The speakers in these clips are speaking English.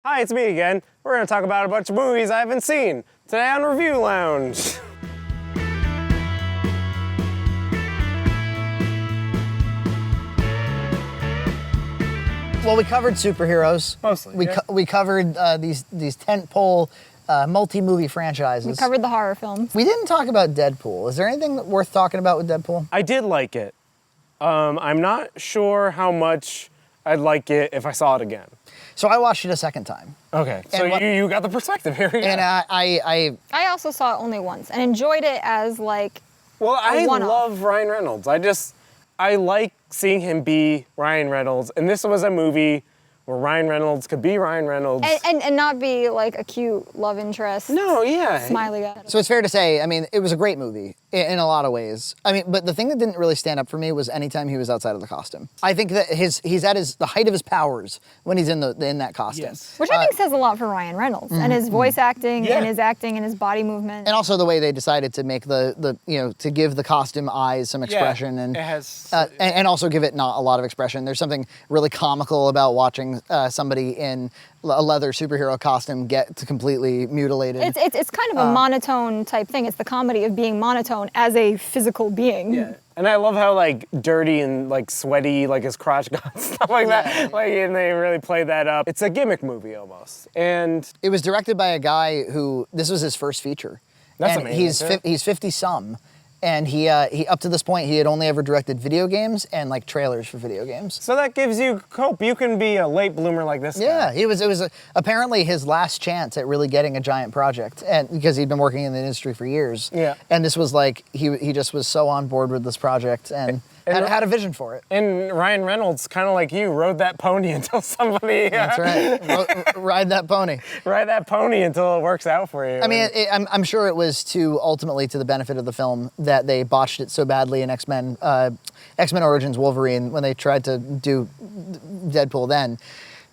Hi, it's me again. We're going to talk about a bunch of movies I haven't seen today on Review Lounge. Well, we covered superheroes. Mostly, We covered these tentpole multi-movie franchises. We covered the horror films. We didn't talk about Deadpool. Is there anything worth talking about with Deadpool? I did like it. I'm not sure how much I'd like it if I saw it again. So I watched it a second time. Okay, so you got the perspective here. Yeah. And I also saw it only once and enjoyed it as like Well, I one-off. love Ryan Reynolds. I like seeing him be Ryan Reynolds, and this was a movie where Ryan Reynolds could be Ryan Reynolds. and not be like a cute love interest. No, yeah. Smiley guy. So it's fair to say, I mean, it was a great movie in a lot of ways. I mean, but the thing that didn't really stand up for me was anytime he was outside of the costume. I think that he's at the height of his powers when he's in that costume. Yes. Which I think says a lot for Ryan Reynolds and his voice acting and his acting and his body movement. And also the way they decided to make to give the costume eyes some expression and it has and also give it not a lot of expression. There's something really comical about watching somebody in a leather superhero costume get completely mutilated. It's kind of a monotone type thing. It's the comedy of being monotone as a physical being. Yeah. And I love how like dirty and like sweaty like his crotch got and stuff like that. Like, and they really played that up. It's a gimmick movie almost. And It was directed by a guy who this was his first feature. That's and amazing. He's 50-some. And he up to this point he had only ever directed video games and like trailers for video games. so that gives you hope. You can be a late bloomer like this Yeah, guy. it was apparently his last chance at really getting a giant project, and because he'd been working in the industry for years. Yeah. And this was like he just was so on board with this project and had a vision for it. And Ryan Reynolds, kind of like you, rode that pony until somebody... That's right. Ride that pony. Ride that pony until it works out for you. I mean, I'm sure it was ultimately to the benefit of the film that they botched it so badly in X-Men Origins Wolverine when they tried to do Deadpool then.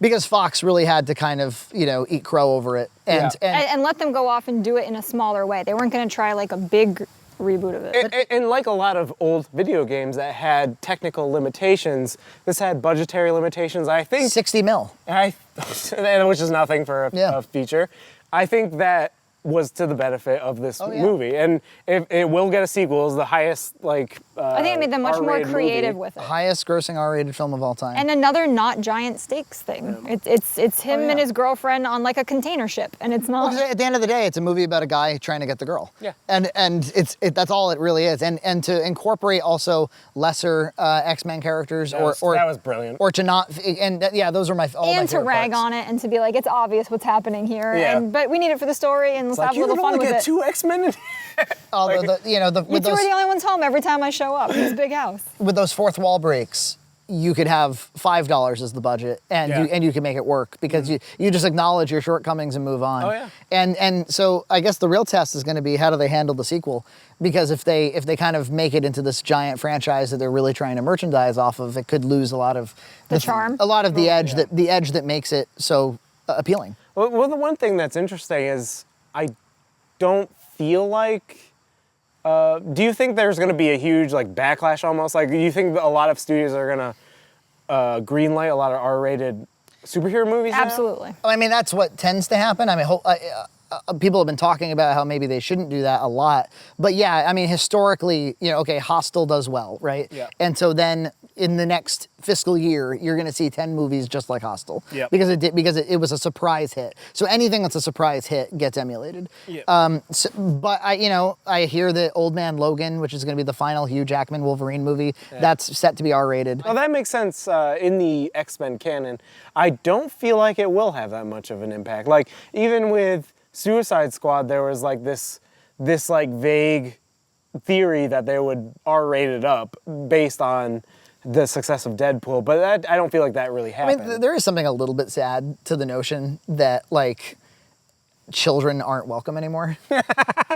Because Fox really had to kind of, eat crow over it. And let them go off and do it in a smaller way. They weren't going to try like a big reboot of it. And like a lot of old video games that had technical limitations, this had budgetary limitations. I think 60 mil. Which is nothing for a feature. I think that was to the benefit of this movie, and it will get a sequel. It's the highest I think it made them much more R-rated creative movie. with it. Highest grossing R-rated film of all time. And another not giant stakes thing. It's him and his girlfriend on like a container ship, and it's not. Well, at the end of the day, it's a movie about a guy trying to get the girl. Yeah. And that's all it really is. And to incorporate also lesser X-Men characters That was brilliant. Or to not those are my all my And to favorite rag parts. on it and to be like, it's obvious what's happening here. Yeah. But we need it for the story, and let's Like, have a you little could fun only with get it. 2 X-Men in Although You two are the only ones home every time I show up. It's a big house. with those fourth wall breaks, you could have $5 as the budget, and you can make it work because you just acknowledge your shortcomings and move on. Oh, yeah. And so I guess the real test is going to be how do they handle the sequel? Because if they kind of make it into this giant franchise that they're really trying to merchandise off of, it could lose a lot of The charm? a lot of the edge that makes it so appealing. Well, the one thing that's interesting is I don't feel like. Do you think there's going to be a huge backlash almost? Like, do you think a lot of studios are going to greenlight a lot of R-rated superhero movies now? Absolutely. I mean, that's what tends to happen. I mean, people have been talking about how maybe they shouldn't do that a lot. But yeah, I mean, historically, Hostel does well, right? Yeah. And so then in the next fiscal year, you're going to see 10 movies just like Hostel. Yeah. Because it was a surprise hit. So anything that's a surprise hit gets emulated. Yeah. But I hear that Old Man Logan, which is going to be the final Hugh Jackman Wolverine movie, that's set to be R-rated. Well, that makes sense in the X-Men canon. I don't feel like it will have that much of an impact. Like, even with Suicide Squad, there was this vague theory that they would R-rate it up based on the success of Deadpool, but I don't feel like that really happened. I mean, there is something a little bit sad to the notion that children aren't welcome anymore. Except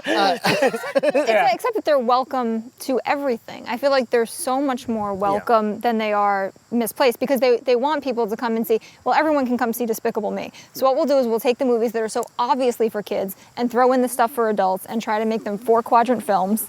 that they're welcome to everything. I feel like they're so much more welcome than they are misplaced because they want people to come and see, well, everyone can come see Despicable Me. So what we'll do is we'll take the movies that are so obviously for kids and throw in the stuff for adults and try to make them 4-quadrant films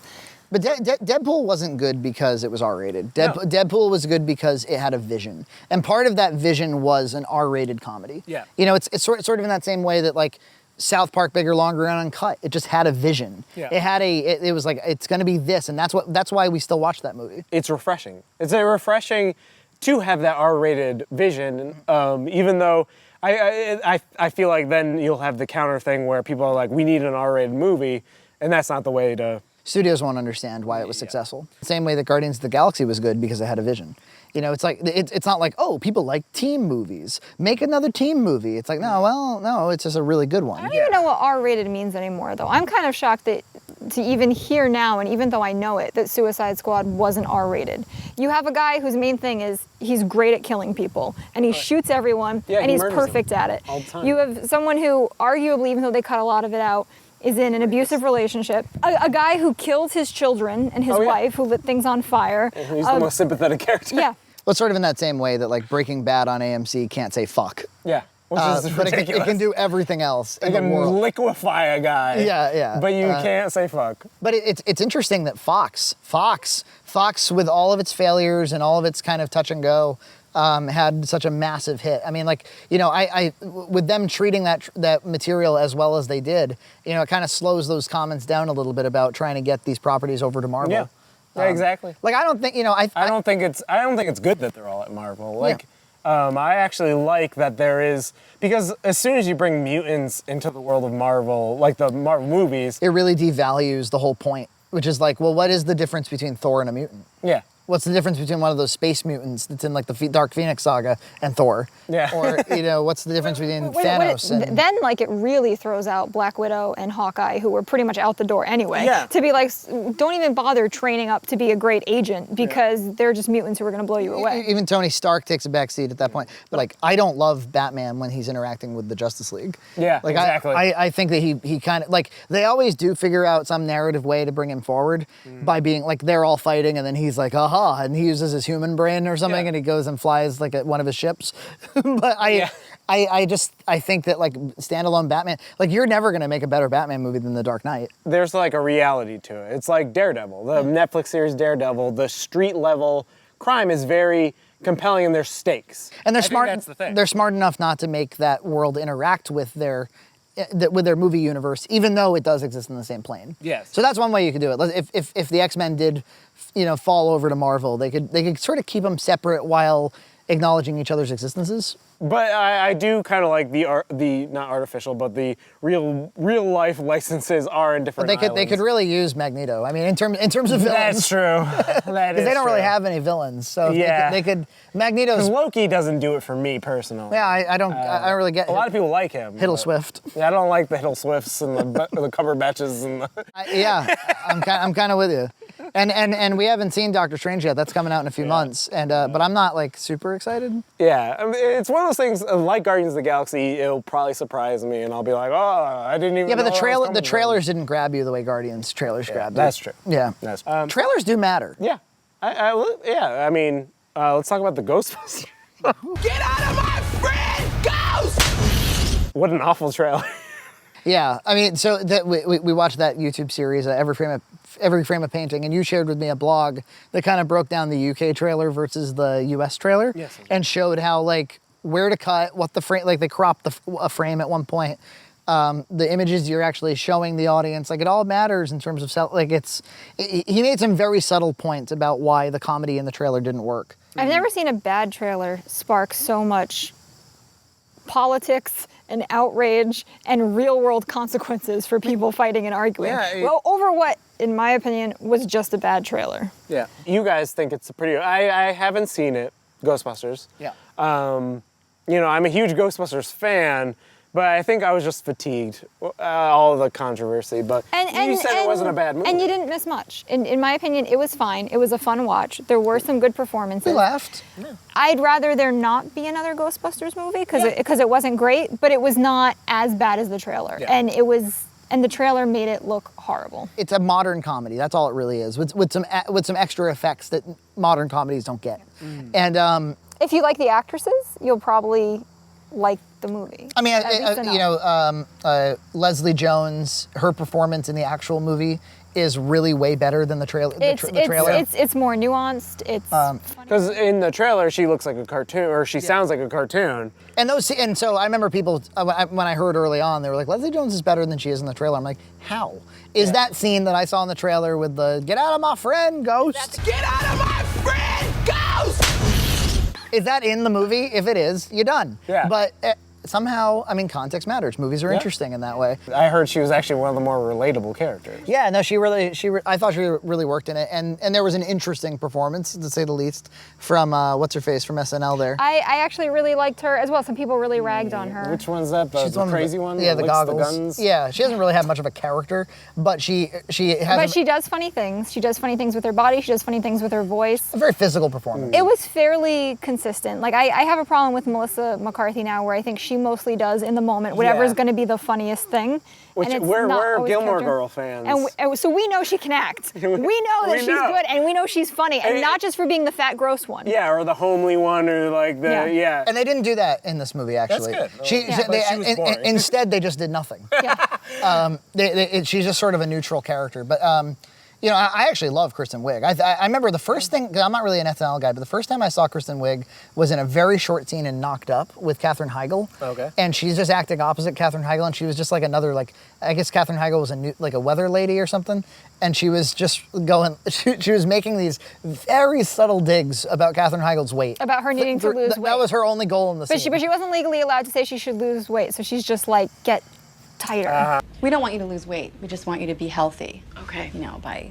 But Deadpool wasn't good because it was R-rated. Deadpool was good because it had a vision. And part of that vision was an R-rated comedy. Yeah. You know, it's sort of in that same way that like South Park, Bigger, Longer, and Uncut. It just had a vision. Yeah. It was like, it's going to be this, and that's why we still watch that movie. It's refreshing. It's refreshing to have that R-rated vision, even though I feel like then you'll have the counter thing where people are like, we need an R-rated movie, and that's not the way to... Studios won't understand why it was successful. Same way that Guardians of the Galaxy was good because it had a vision. You know, it's like, it's not like, oh, people like team movies. Make another team movie. It's like, no, it's just a really good one. I don't even know what R-rated means anymore, though. I'm kind of shocked that to even hear now, and even though I know it, that Suicide Squad wasn't R-rated. You have a guy whose main thing is he's great at killing people, and he shoots everyone, and he's perfect at it. All the time. You have someone who, arguably, even though they cut a lot of it out, is in an abusive relationship. A guy who kills his children and his wife, who lit things on fire. And he's the most sympathetic character. Yeah. Well, it's sort of in that same way that like Breaking Bad on AMC can't say fuck. Yeah. Which is But ridiculous. it can do everything else in It the can world. liquefy a guy. Yeah. But you can't say fuck. But it's interesting that Fox, with all of its failures and all of its kind of touch and go, had such a massive hit. I mean, like, you know, I with them treating that material as well as they did, you know, it kind of slows those comments down a little bit about trying to get these properties over to Marvel. Yeah. Yeah, exactly. Like, I don't think, you know, I don't think it's good that they're all at Marvel. Like, I actually like that there is, because as soon as you bring mutants into the world of Marvel, like the Marvel movies, it really devalues the whole point, which is like, well, what is the difference between Thor and a mutant? yeah. What's the difference between one of those space mutants that's in like the Dark Phoenix saga and Thor? Yeah. Or, you know, what's the difference between Thanos and... Then, like, it really throws out Black Widow and Hawkeye, who were pretty much out the door anyway. Yeah. To be like, don't even bother training up to be a great agent because they're just mutants who are going to blow you away. Even Tony Stark takes a back seat at that point. But, like, I don't love Batman when he's interacting with the Justice League. Yeah, like, exactly. I think that he kind of... Like, they always do figure out some narrative way to bring him forward by being... Like, they're all fighting, and then he's like, aha, and he uses his human brain or something, and he goes and flies like one of his ships. But I think that like standalone Batman, like you're never gonna make a better Batman movie than The Dark Knight. There's like a reality to it. It's like Daredevil, the Netflix series Daredevil. The street level crime is very compelling, and there's stakes. And they're I smart. think that's the thing. They're smart enough not to make that world interact with their movie universe, even though it does exist in the same plane. Yes. So that's one way you could do it. If the X-Men did, you know, fall over to Marvel, they could sort of keep them separate while acknowledging each other's existences. But I do kind of like the not artificial, but the real life licenses are in different But they could really use Magneto. I mean, in terms of villains. That's true. That is They don't really true. have any villains, so Yeah. they could Magneto's. Because Loki doesn't do it for me personally. Yeah, I don't really get A lot of people like him. Hiddle but- Swift. Yeah, I don't like the Hiddle Swifts and the Cumberbatches and the... I'm kind of with you. And we haven't seen Doctor Strange yet. That's coming out in a few months. And but I'm not like super excited. Yeah, I mean, it's one of those things, like Guardians of the Galaxy, it'll probably surprise me and I'll be like, oh, I didn't even Yeah, but know the trailers didn't grab you the way Guardians trailers grabbed you. That's true. Yeah. That's Trailers do matter. yeah. I mean, let's talk about the Ghostbusters. Get out of my friend, Ghost! What an awful trailer. Yeah, I mean, so that we watched that YouTube series, Every Frame of Painting, and you shared with me a blog that kind of broke down the UK trailer versus the US trailer, Yes. and showed how like where to cut, what the frame, like they cropped a frame at one point, the images you're actually showing the audience, like it all matters in terms of he made some very subtle points about why the comedy in the trailer didn't work. I've never seen a bad trailer spark so much politics and outrage and real-world consequences for people fighting and arguing. Yeah, well, over what, in my opinion, was just a bad trailer. Yeah. You guys think it's a pretty... I haven't seen it, Ghostbusters. Yeah. You know, I'm a huge Ghostbusters fan, but I think I was just fatigued, all of the controversy. But you said it wasn't a bad movie. And you didn't miss much. In my opinion, it was fine. It was a fun watch. There were some good performances. We laughed. I'd rather there not be another Ghostbusters movie because it wasn't great, but it was not as bad as the trailer. Yeah. And the trailer made it look horrible. It's a modern comedy. That's all it really is, with some extra effects that modern comedies don't get. And If you like the actresses, you'll probably like the movie. I mean, At least enough. Leslie Jones, her performance in the actual movie is really way better than the trailer. It's more nuanced. It's Because in the trailer, she looks like a cartoon, or she sounds like a cartoon. And so I remember people when I heard early on, they were like, Leslie Jones is better than she is in the trailer. I'm like, how? Is that scene that I saw in the trailer with the "Get out of my friend, Ghost"? Get out of my friend, Ghost! Is that in the movie? If it is, you're done. Yeah. But somehow, I mean, context matters. Movies are interesting in that way. I heard she was actually one of the more relatable characters. Yeah, no, I thought she really worked in it, and there was an interesting performance, to say the least, from what's her face from SNL there. I actually really liked her as well. Some people really ragged on her. Which one's that? The crazy one? Yeah, that the licks goggles. The guns? Yeah, she doesn't really have much of a character, but she has But she does funny things. She does funny things with her body. She does funny things with her voice. a very physical performance. It was fairly consistent. Like I have a problem with Melissa McCarthy now, where I think she mostly does in the moment whatever is going to be the funniest thing. Which and it's we're not always Gilmore character. Girl fans. And so we know she can act. We know that We she's know. good, and we know she's funny, and not just for being the fat, gross one. Yeah, or the homely one, or like the Yeah. And they didn't do that in this movie, actually. That's good. She was boring. instead, they just did nothing. Yeah. She's just sort of a neutral character. But, I actually love Kristen Wiig. I remember the first thing, 'cause I'm not really an SNL guy, but the first time I saw Kristen Wiig was in a very short scene in Knocked Up with Katherine Heigl. Okay. And she's just acting opposite Katherine Heigl, and she was just like another, I guess Katherine Heigl was a weather lady or something. And she was just she was making these very subtle digs about Katherine Heigl's weight. About her needing to lose weight. That was her only goal in the scene. But she wasn't legally allowed to say she should lose weight, so she's just like, get tighter. We don't want you to lose weight. We just want you to be healthy. Okay. By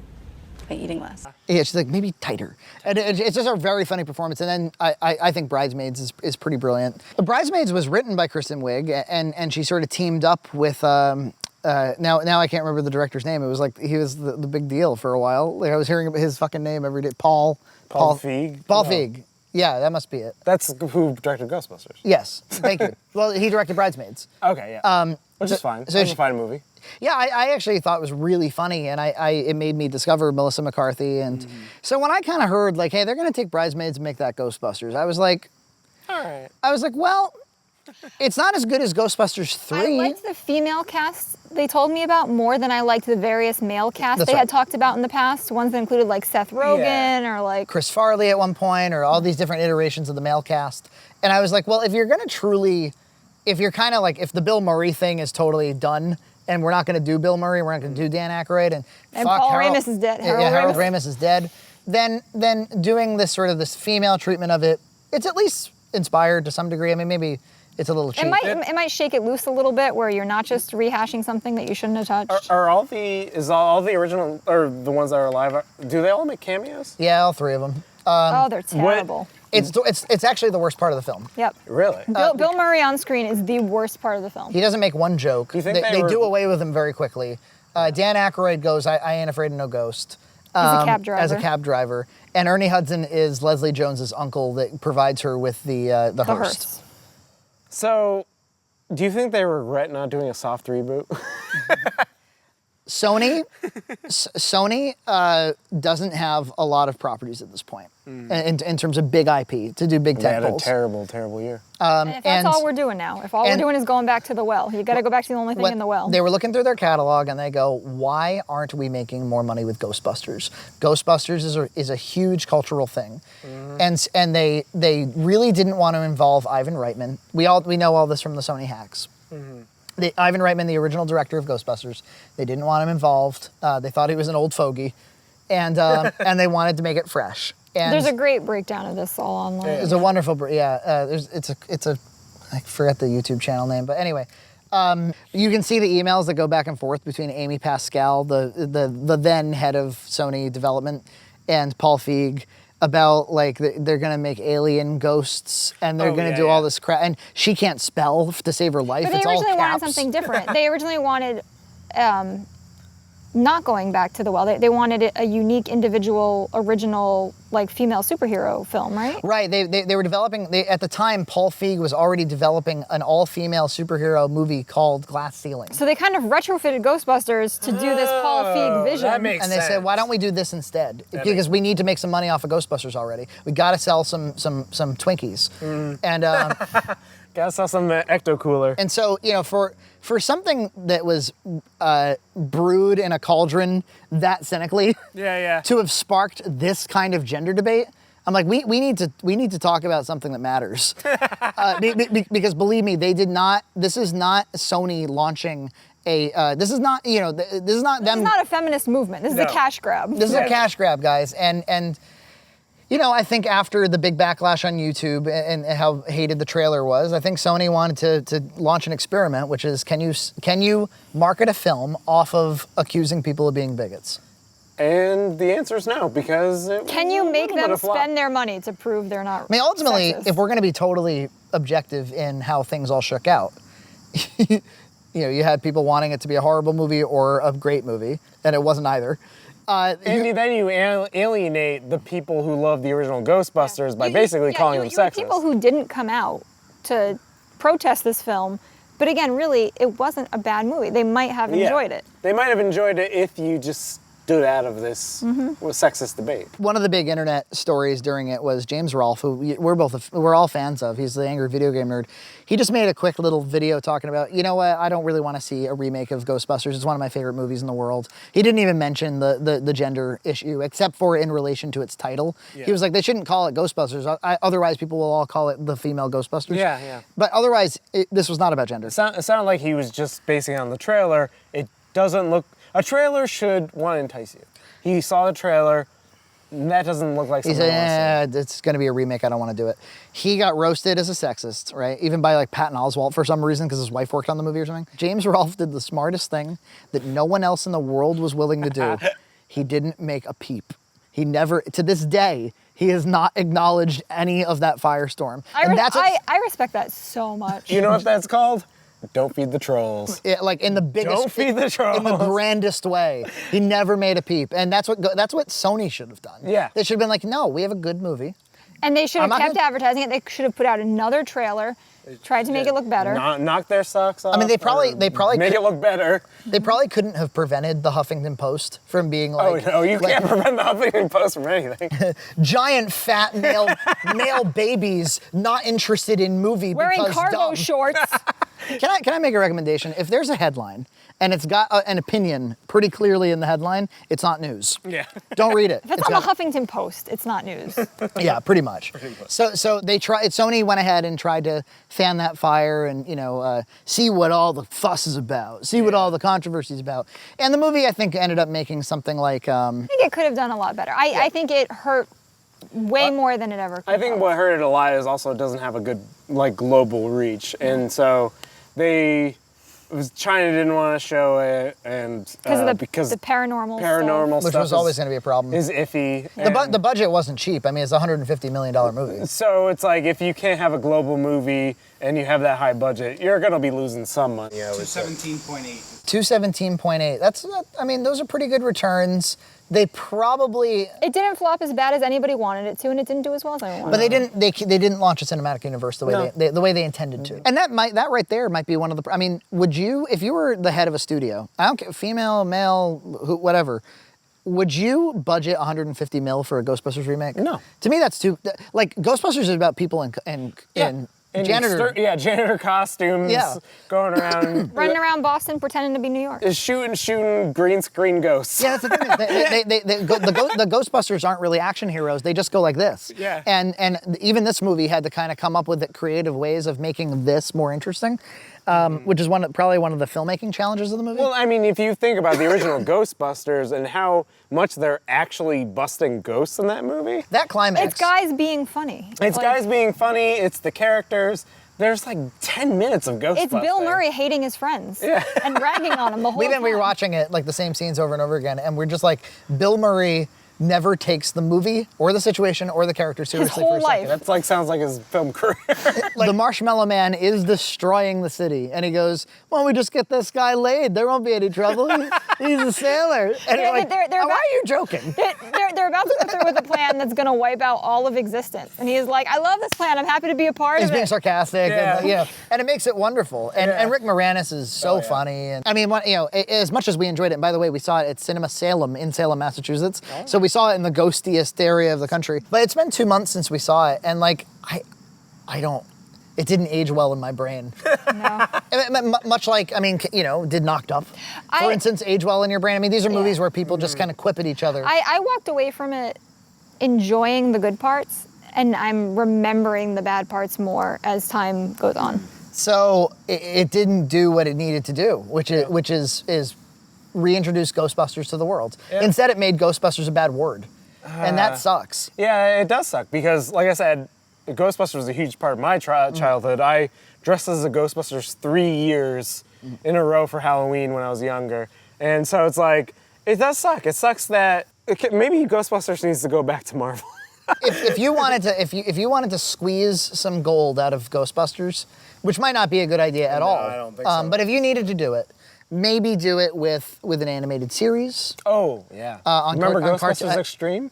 eating less. Yeah, she's like, maybe tighter. And it's just a very funny performance. And then I think Bridesmaids is pretty brilliant. Bridesmaids was written by Kristen Wiig, and she sort of teamed up with, now I can't remember the director's name. It was like, he was the big deal for a while. Like I was hearing his fucking name every day. Paul Feig? Paul No. Feig. Yeah, that must be it. That's who directed Ghostbusters. Yes, thank you. Well, he directed Bridesmaids. Okay, yeah. Which is fine. so It's she- a fine movie. Yeah, I actually thought it was really funny, and it made me discover Melissa McCarthy. And so when I kind of heard, like, hey, they're going to take Bridesmaids and make that Ghostbusters, I was like, All right. well, it's not as good as Ghostbusters 3. I liked the female cast they told me about more than I liked the various male casts That's they right. had talked about in the past. Ones that included like Seth Rogen or like Chris Farley at one point, or all these different iterations of the male cast. And I was like, well, if you're going to truly, if you're kind of like, if the Bill Murray thing is totally done, and we're not going to do Bill Murray, we're not going to do Dan Aykroyd, and fuck, Paul Harold, Ramis is dead. Harold Ramis is dead. Then doing this sort of this female treatment of it, it's at least inspired to some degree. I mean, maybe it's a little cheap. it might shake it loose a little bit, where you're not just rehashing something that you shouldn't have touched. Are all the original, or the ones that are alive, do they all make cameos? Yeah, all three of them. Oh, they're terrible. It's actually the worst part of the film. Yep. Really? Bill Murray on screen is the worst part of the film. He doesn't make one joke. Do you think they do away with him very quickly. Dan Aykroyd goes, I ain't afraid of no ghost. As a cab driver. As a cab driver. And Ernie Hudson is Leslie Jones's uncle that provides her with the The hearse. hearse. So, do you think they regret not doing a soft reboot? Sony doesn't have a lot of properties at this point in terms of big IP to do big They had a tentpoles. terrible, terrible year. And if that's all we're doing now, if all we're doing is going back to the well, you got to go back to the only thing in the well. They were looking through their catalog and they go, why aren't we making more money with Ghostbusters? Ghostbusters is a huge cultural thing. And they really didn't want to involve Ivan Reitman. We know all this from the Sony hacks. Ivan Reitman, the original director of Ghostbusters, they didn't want him involved. They thought he was an old fogey. And they wanted to make it fresh. And There's a great breakdown of this all online. it's a wonderful, it's a, I forget the YouTube channel name, but anyway, you can see the emails that go back and forth between Amy Pascal, the then head of Sony development, and Paul Feig about like they're gonna make alien ghosts and they're gonna do all this crap, and she can't spell to save her life. But they It's all originally wanted caps. something different. They originally wanted not going back to the well. They wanted a unique, individual, original, like female superhero film, right? Right, they were developing, at the time, Paul Feig was already developing an all-female superhero movie called Glass Ceiling. So they kind of retrofitted Ghostbusters to do this Paul Feig vision. That makes And they said, sense. why don't we do this instead? Because we need to make some money off of Ghostbusters already. We got to sell some Twinkies. And Gotta sell some ecto cooler. And so, you know, for something that was brewed in a cauldron that cynically, to have sparked this kind of gender debate, I'm like, we need to talk about something that matters. Because believe me, they did not. This is not Sony launching a. This is not, you know, this is not them. This is not a feminist movement. This is a cash grab. This is a cash grab, guys, and. You know, I think after the big backlash on YouTube and how hated the trailer was, I think Sony wanted to launch an experiment, which is can you market a film off of accusing people of being bigots? And the answer is no, because can you make them spend their money to prove they're not? I mean, ultimately, sexist? If we're going to be totally objective in how things all shook out, you know, you had people wanting it to be a horrible movie or a great movie, and it wasn't either. And then you alienate the people who love the original Ghostbusters by basically calling them sexist. People who didn't come out to protest this film, but again, really, it wasn't a bad movie. They might have enjoyed it. They might have enjoyed it if you just stood out of this sexist debate. One of the big internet stories during it was James Rolfe, who we're all fans of. He's the angry video game nerd. He just made a quick little video talking about, you know what, I don't really want to see a remake of Ghostbusters. It's one of my favorite movies in the world. He didn't even mention the gender issue, except for in relation to its title. Yeah. He was like, they shouldn't call it Ghostbusters. Otherwise, people will all call it the female Ghostbusters. Yeah. But otherwise, this was not about gender. It sounded like he was just basing it on the trailer. It doesn't look... A trailer should, one, entice you. He saw the trailer, and that doesn't look like something he said, it's going to be a remake, I don't want to do it. He got roasted as a sexist, right? Even by like Patton Oswalt for some reason, because his wife worked on the movie or something. James Rolfe did the smartest thing that no one else in the world was willing to do. He didn't make a peep. He never, to this day, he has not acknowledged any of that firestorm. I respect that so much. You know what that's called? Don't feed the trolls. Like in the biggest, don't feed the trolls. In the grandest way. He never made a peep, and that's what Sony should have done. Yeah, they should have been like, no, we have a good movie. And they should have kept advertising it. They should have put out another trailer, tried to make it look better. Knock their socks off. I mean, they probably make it look better. They probably couldn't have prevented the Huffington Post from being like, oh no, you can't prevent the Huffington Post from anything. Giant fat male babies not interested in movie wearing because cargo dumb. shorts. Can I make a recommendation? If there's a headline and it's got an opinion pretty clearly in the headline, it's not news. Yeah. Don't read it. If it's on the Huffington Post, it's not news. Yeah, pretty much. So Sony went ahead and tried to fan that fire and, you know, see what all the fuss is about, see what all the controversy is about. And the movie, I think, ended up making something like... I think it could have done a lot better. I think it hurt way more than it ever could. I think what hurt it a lot is also it doesn't have a good, like, global reach. And so China didn't want to show it, and because the paranormal stuff, which was always going to be a problem, is iffy. The budget wasn't cheap. I mean, it's a $150 million movie. So it's like if you can't have a global movie and you have that high budget, you're going to be losing some money. 217.8. 217.8. That's, I mean, those are pretty good returns. They probably... It didn't flop as bad as anybody wanted it to, and it didn't do as well as anyone wanted. But they didn't launch a cinematic universe the way they intended to. And that right there might be one of the... I mean, would you, if you were the head of a studio, I don't care, female, male, whatever, would you budget $150 million for a Ghostbusters remake? No. To me, that's too... Like, Ghostbusters is about people in janitor costumes, going around, running around Boston pretending to be New York, is shooting green screen ghosts. Yeah, that's the thing. The Ghostbusters aren't really action heroes. They just go like this. Yeah. And even this movie had to kind of come up with creative ways of making this more interesting, which is probably one of the filmmaking challenges of the movie. Well, I mean, if you think about the original Ghostbusters and how much they're actually busting ghosts in that movie, that climax. It's guys being funny. It's guys being funny. It's the characters. There's like 10 minutes of Ghostbusters. It's Bill Murray hating his friends and ragging on them the whole We've been time. rewatching it, like the same scenes over and over again, and we're just like, Bill Murray never takes the movie or the situation or the character seriously for a second. That's like, sounds like his film career. The Marshmallow Man is destroying the city, and he goes, "Why don't we just get this guy laid? There won't be any trouble. He's a sailor." And you're like, why are you joking? They're about to go through with a plan that's going to wipe out all of existence, and he's like, "I love this plan. I'm happy to be a part of it." He's being sarcastic, and it makes it wonderful. And Rick Moranis is so funny. And I mean, as much as we enjoyed it, and by the way, we saw it at Cinema Salem in Salem, Massachusetts. So we saw it in the ghostiest area of the country. But it's been 2 months since we saw it, and like I don't. It didn't age well in my brain. No. Much like, I mean, you know, did Knocked Up, for instance, age well in your brain? I mean, these are movies where people just kind of quip at each other. I walked away from it enjoying the good parts, and I'm remembering the bad parts more as time goes on. So it didn't do what it needed to do, which is reintroduce Ghostbusters to the world. Yeah. Instead, it made Ghostbusters a bad word, and that sucks. Yeah, it does suck because, like I said, Ghostbusters was a huge part of my childhood. I dressed as a Ghostbusters 3 years in a row for Halloween when I was younger, and so it's like it does suck. It sucks that maybe Ghostbusters needs to go back to Marvel. if you wanted to squeeze some gold out of Ghostbusters, which might not be a good idea at all. I don't think so. But if you needed to do it, maybe do it with an animated series. Oh yeah. On Remember on Ghostbusters Extreme?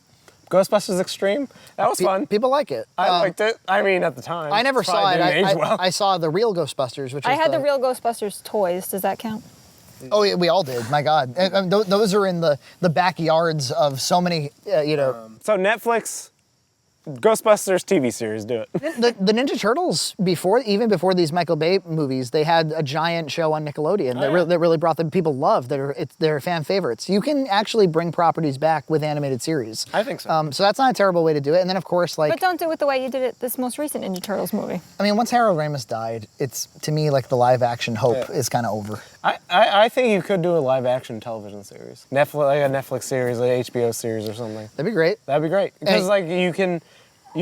Ghostbusters Extreme? That was fun. People like it. I liked it. I mean, at the time. I never saw it. Didn't age well. I saw the real Ghostbusters, which I was had the real Ghostbusters toys. Does that count? Oh, yeah, we all did. My God, those are in the backyards of so many. So Netflix, Ghostbusters TV series, do it. The Ninja Turtles, even before these Michael Bay movies, they had a giant show on Nickelodeon that really brought them. People love they're fan favorites. You can actually bring properties back with animated series. I think so. So that's not a terrible way to do it. And then of course, like, But don't do it the way you did it this most recent Ninja Turtles movie. I mean, once Harold Ramis died, it's to me like the live action hope is kind of over. I think you could do a live action television series. Netflix, like a Netflix series, like an HBO series or something. That'd be great. That'd be great. Because like you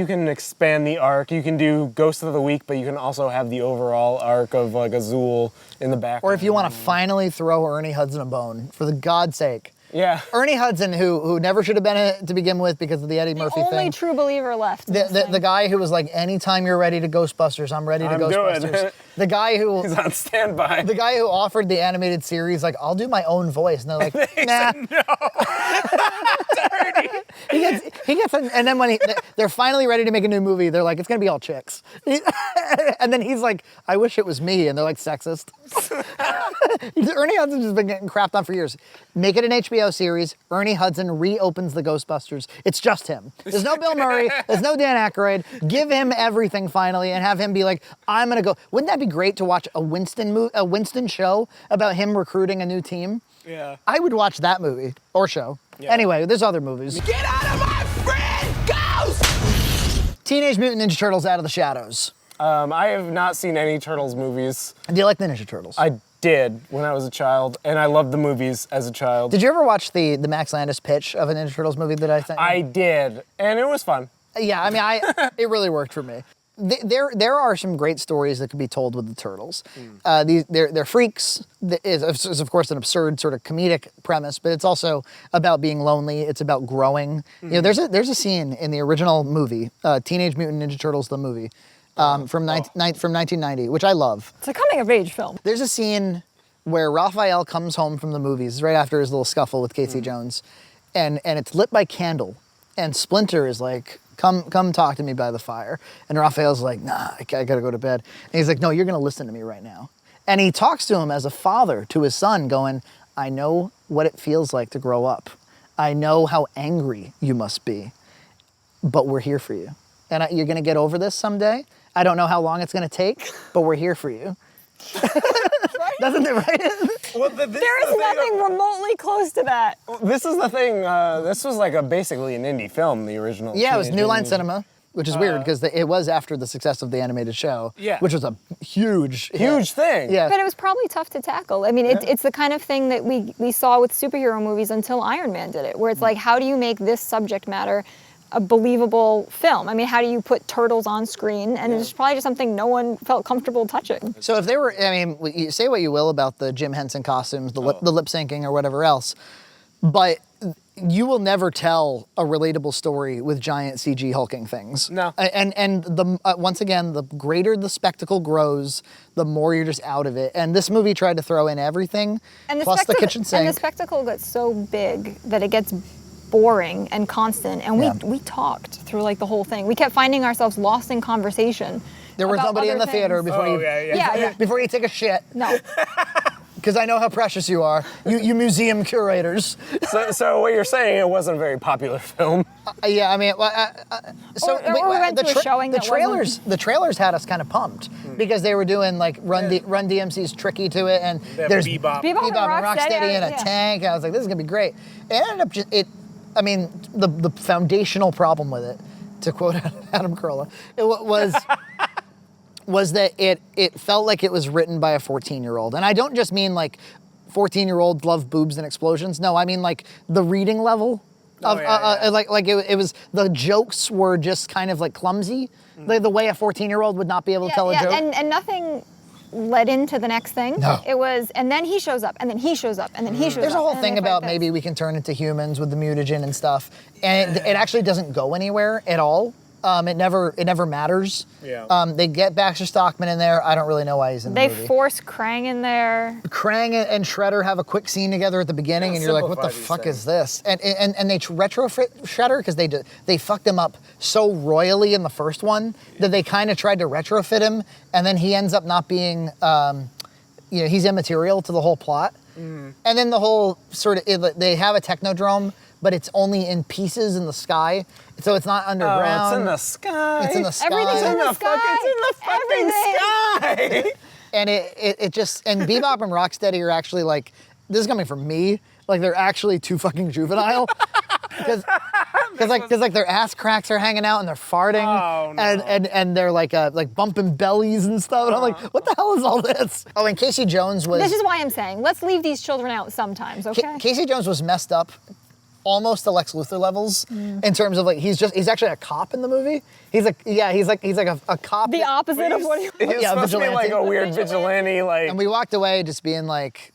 can expand the arc. You can do Ghost of the Week, but you can also have the overall arc of like Azul in the background. Or if you want to finally throw Ernie Hudson a bone, for the God's sake. Yeah. Ernie Hudson, who never should have been it to begin with because of the Eddie Murphy The only thing. true believer left. The guy who was like, anytime you're ready to Ghostbusters, I'm ready to I'm Ghostbusters. doing it. The guy who He's on standby. the guy who offered the animated series, like, I'll do my own voice, and they're like, nah. He gets, and then when they're finally ready to make a new movie, they're like, it's gonna be all chicks. And then he's like, I wish it was me, and they're like, sexist. Ernie Hudson's just been getting crapped on for years. Make it an HBO series. Ernie Hudson reopens the Ghostbusters. It's just him. There's no Bill Murray. There's no Dan Aykroyd. Give him everything finally, and have him be like, I'm gonna go. Wouldn't that be great to watch a Winston show about him recruiting a new team? Yeah. I would watch that movie or show. Yeah. Anyway, there's other movies. Get out of my friend Ghost! Teenage Mutant Ninja Turtles: Out of the Shadows. I have not seen any Turtles movies. Do you like the Ninja Turtles? I did when I was a child, and I loved the movies as a child. Did you ever watch the Max Landis pitch of a Ninja Turtles movie that I sent you? I did, and it was fun. Yeah, I mean, it really worked for me. There are some great stories that could be told with the Turtles. They're freaks. It's of course an absurd sort of comedic premise, but it's also about being lonely. It's about growing. You know, there's a scene in the original movie, Teenage Mutant Ninja Turtles the movie, from 1990, which I love. It's a coming of age film. There's a scene where Raphael comes home from the movies right after his little scuffle with Casey Jones, and it's lit by candle, and Splinter is like, Come talk to me by the fire. And Raphael's like, nah, I gotta go to bed. And he's like, no, you're gonna listen to me right now. And he talks to him as a father to his son, going, I know what it feels like to grow up. I know how angry you must be, but we're here for you. And you're gonna get over this someday. I don't know how long it's gonna take, but we're here for you. Doesn't it, right? Well, There is nothing remotely close to that. This is the thing. This was like basically an indie film, the original. Yeah, it was Teenage New Line Mutant Ninja- Cinema, which is weird because it was after the success of the animated show, Yeah. which was a huge Huge thing. Yeah. But it was probably tough to tackle. I mean, it's the kind of thing that we saw with superhero movies until Iron Man did it, where it's like, how do you make this subject matter a believable film? I mean, how do you put turtles on screen? And it's probably just something no one felt comfortable touching. So if they were, I mean, you say what you will about the Jim Henson costumes, the lip syncing or whatever else, but you will never tell a relatable story with giant CG hulking things. No. And once again, the greater the spectacle grows, the more you're just out of it. And this movie tried to throw in everything, And plus the kitchen sink. And the spectacle gets so big that it gets boring and constant. And we talked through like the whole thing. We kept finding ourselves lost in conversation. There was about nobody in other the theater things. before Yeah. before you take a shit, No. because I know how precious you are, you museum curators. So what you're saying, it wasn't a very popular film. Yeah, I mean, Or we went to a showing the that trailers. The trailers had us kind of pumped because they were doing like Run DMC's Tricky to it, and there's Bebop. Bebop and Rocksteady in a yeah. tank. And I was like, this is gonna be great. It ended up just I mean, the foundational problem with it, to quote Adam Carolla, was that it felt like it was written by a 14-year-old, and I don't just mean like 14-year-olds love boobs and explosions. No, I mean like the reading level. Like it was, the jokes were just kind of like clumsy, like the way a 14-year-old would not be able to tell a joke. And nothing led into the next thing. No. It was, and then he shows up, and then he shows up, and then he shows up. There's a whole and thing it's about like maybe we can turn into humans with the mutagen and stuff, and it actually doesn't go anywhere at all. It never matters. Yeah. They get Baxter Stockman in there. I don't really know why he's in the They movie. force Krang in there. Krang and Shredder have a quick scene together at the beginning, and you're like, what the simplify these fuck things. is this? And they retrofit Shredder because they fucked him up so royally in the first one that they kind of tried to retrofit him, and then he ends up not being, he's immaterial to the whole plot. And then the whole they have a technodrome, but it's only in pieces in the sky, so it's not underground. Oh, it's in the sky. It's in the sky. Everything's in the sky. It's in the fucking sky. And it just, and Bebop and Rocksteady are actually like, this is coming from me, like they're actually too fucking juvenile. Because their ass cracks are hanging out and they're farting. Oh, no. and they're like bumping bellies and stuff. And I'm like, what the hell is all this? Oh, and Casey Jones was... This is why I'm saying, let's leave these children out sometimes, okay? Casey Jones was messed up almost to Lex Luthor levels in terms of like, he's actually a cop in the movie. He's like a cop. The opposite of what he He's supposed to be like a weird vigilante, like. And we walked away just being like,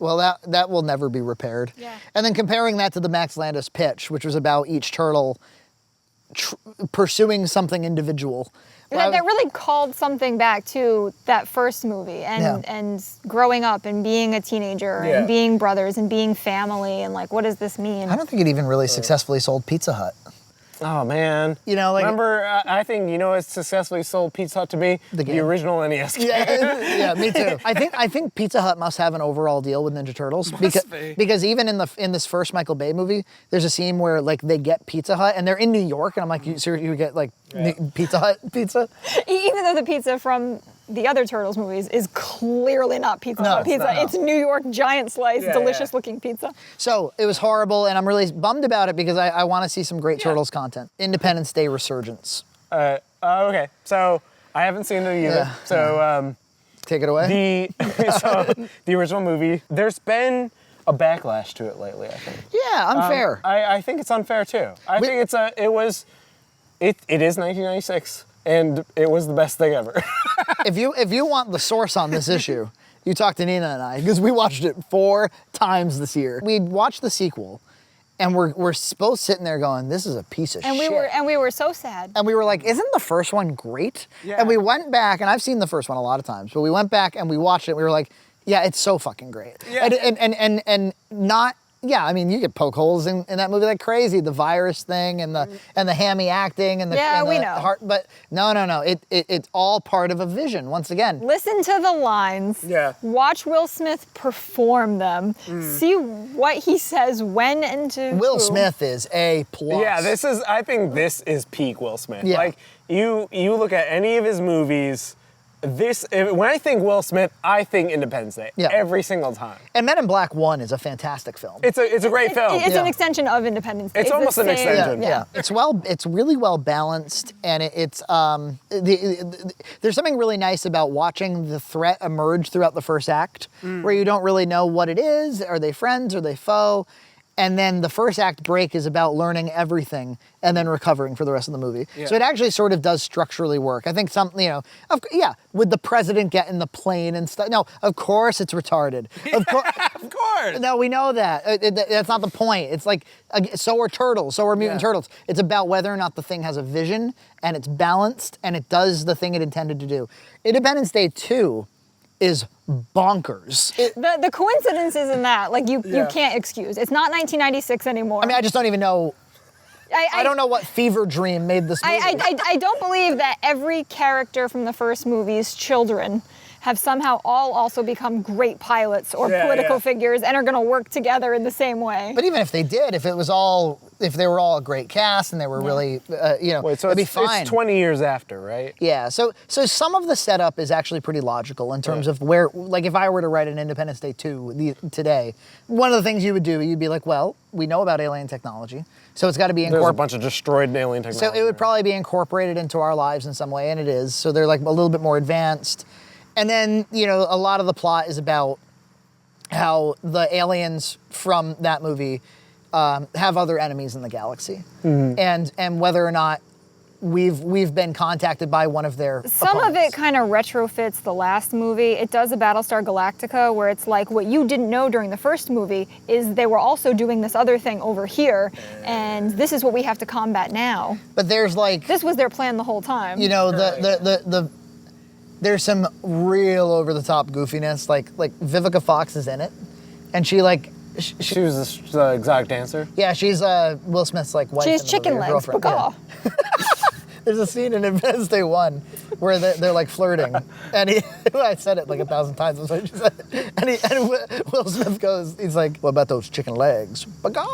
well, that will never be repaired. Yeah. And then comparing that to the Max Landis pitch, which was about each turtle pursuing something individual. That really called something back to that first movie and growing up and being a teenager and being brothers and being family and like, what does this mean? I don't think it even really successfully sold Pizza Hut. Oh man. You know, like, remember, I think it successfully sold Pizza Hut to me? The original NES game. Yeah, me too. I think Pizza Hut must have an overall deal with Ninja Turtles because even in this first Michael Bay movie, there's a scene where like they get Pizza Hut and they're in New York and I'm like, you get like Pizza Hut pizza? Even though the pizza from the other Turtles movies is clearly not Pizza Hut pizza. It's New York giant slice, delicious looking pizza. So it was horrible, and I'm really bummed about it because I want to see some great Turtles content. Independence Day Resurgence. Okay, so I haven't seen it either. Yeah. So Take it away. The original movie, there's been a backlash to it lately, I think. Yeah, unfair. I think it's unfair too. I think it is 1996. And it was the best thing ever. If you want the source on this issue, you talk to Nina and I, because we watched it 4 times this year. We watched the sequel, and we're both sitting there going, "This is a piece of shit." And we were so sad. And we were like, "Isn't the first one great?" Yeah. And we went back, and I've seen the first one a lot of times, but we went back and we watched it. And we were like, "Yeah, it's so fucking great." Yeah. And not. Yeah, I mean, you could poke holes in that movie like crazy. The virus thing and the hammy acting and the we know. heart, but no. It's all part of a vision. Once again, Listen to the lines. Yeah. Watch Will Smith perform them. See what he says when and to Will who. Smith is A+. Yeah, I think this is peak Will Smith. Yeah. Like, you look at any of his movies, when I think Will Smith, I think Independence Day. Yeah. Every single time. And Men in Black 1 is a fantastic film. It's a great film. It's Yeah. an extension of Independence Day. It's almost the an same- extension. Yeah. It's really well balanced, and there's something really nice about watching the threat emerge throughout the first act, where you don't really know what it is. Are they friends? Are they foe? And then the first act break is about learning everything and then recovering for the rest of the movie. Yeah. So it actually sort of does structurally work. I think with the president getting the plane and stuff. No, of course it's retarded. Of course. No, we know that. That's not the point. It's like, so are turtles, so are mutant turtles. It's about whether or not the thing has a vision and it's balanced and it does the thing it intended to do. Independence Day 2 is bonkers. The coincidences in that, like you can't excuse. It's not 1996 anymore. I mean, I just don't even know. I don't know what fever dream made this movie. I don't believe that every character from the first movie's children have somehow all also become great pilots or political figures and are going to work together in the same way. But even if they did, if it was all if they were all a great cast and they were really, Wait, so it'd be it's fine. 20 years after, right? Yeah, so some of the setup is actually pretty logical in terms of where, like if I were to write an Independence Day 2 today, one of the things you would do, you'd be like, well, we know about alien technology, so it's got to be There's a bunch of destroyed alien technology. So it would probably be incorporated into our lives in some way, and it is. So they're like a little bit more advanced. And then, a lot of the plot is about how the aliens from that movie have other enemies in the galaxy, and whether or not we've been contacted by one of their Some of opponents. it kind of retrofits the last movie. It does a Battlestar Galactica where it's like what you didn't know during the first movie is they were also doing this other thing over here, and this is what we have to combat now. But there's like, This was their plan the whole time. there's some real over the top goofiness. Like Vivica Fox is in it, and she like. She was the exotic dancer. Yeah, she's Will Smith's like wife. She's in the movie, chicken or legs, girlfriend. bacaw. Yeah. There's a scene in Independence Day 1 where they're like flirting, and I said it like 1,000 times. That's what she said. And Will Smith goes, he's like, "What about those chicken legs?" Bacaw.